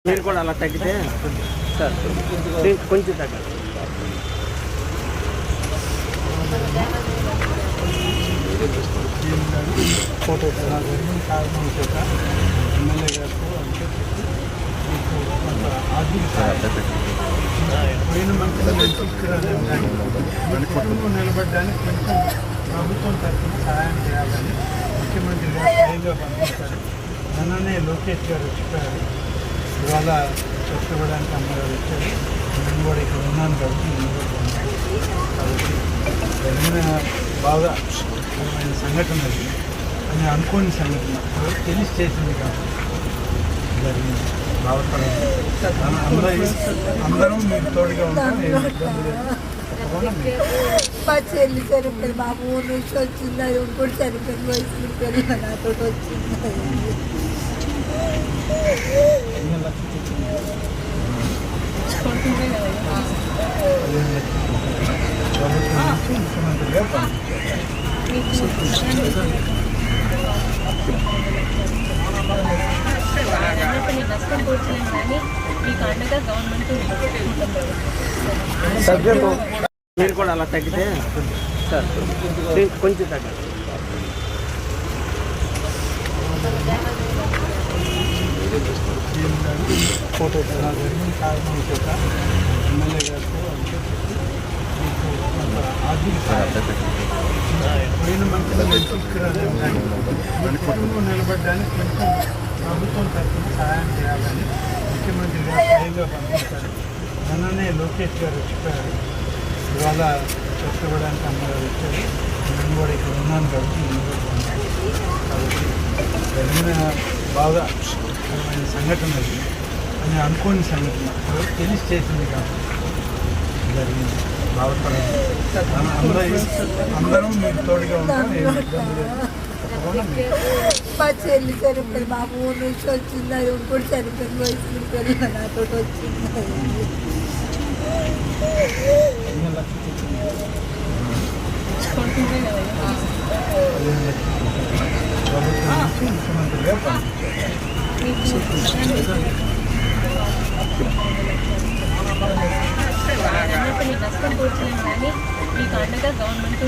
మీరు కూడా అలా తగ్గితే సార్ కొంచెం తగ్గండి. ఫోటో జరిగిన కారణం చేత ఎమ్మెల్యే గారు అంటే మీకు కొంత ఆర్థిక పోయిన మంత్రి తీసుకురాని కుటుంబం నిలబడడానికి కొంచెం ప్రభుత్వం తరఫున సహాయం చేయాలని ముఖ్యమంత్రి గారు స్థాయిలో పంపిస్తారు. మొన్ననే లోకేష్ గారు చెప్పారు, ఇవాళ కష్టపడడానికి అమ్మగారు వచ్చారు. నేను కూడా ఇక్కడ ఉన్నాను కాబట్టి కాబట్టి జరిగిన బాగా ముఖ్యమైన సంఘటన అది అని అనుకోని సంఘటన తెలిసి చేసింది కాబట్టి జరిగింది. బాధపడాలి అందరం మీకు తోడుగా ఉంటాం. మా చెల్లి చనిపోయింది, మా ఊరు నుంచి వచ్చింది, అది ఇంకోటి చనిపోయింది, వయసు పిల్లలు నాతో వచ్చింది. ప్రభుత్వం నుంచి ముఖ్యమంత్రిగా పంపించారు. మీరు కూడా అలా తగ్గితే సార్ కొంచెం తగ్గండి. ఫోటో జరిగిన కారణం చేత ఎమ్మెల్యే గారు అంటే మీకు కొంత ఆర్థిక పోయిన మంత్రి తీసుకురాని కుటుంబం నిలబడడానికి కొంచెం ప్రభుత్వం తరఫున సహాయం చేయాలని ముఖ్యమంత్రి గారు స్థాయిలో పంపిస్తారు. మొన్ననే లోకేష్ గారు చెప్పారు, ఇవాళ కష్టపడడానికి అమ్మగారు వచ్చారు. నేను కూడా ఇక్కడ ఉన్నాను కాబట్టి కాబట్టి జరిగిన బాగా ముఖ్యమైన సంఘటన అది అని అనుకోని సంఘటన తెలిసి చేసింది కాబట్టి జరిగింది. బాధపడాలి అందరం మీకు తోడుగా ఉంటాం. మా చెల్లి చనిపోయింది, మా ఊరు నుంచి వచ్చింది, అది ఇంకోటి చనిపోయింది, వయసు పిల్లలు నాతో వచ్చింది. ప్రభుత్వం నుంచి ముఖ్యమంత్రిగా పంపించారు. నష్టం కూర్చున్నాం కానీ మీకు అండగా గవర్నమెంట్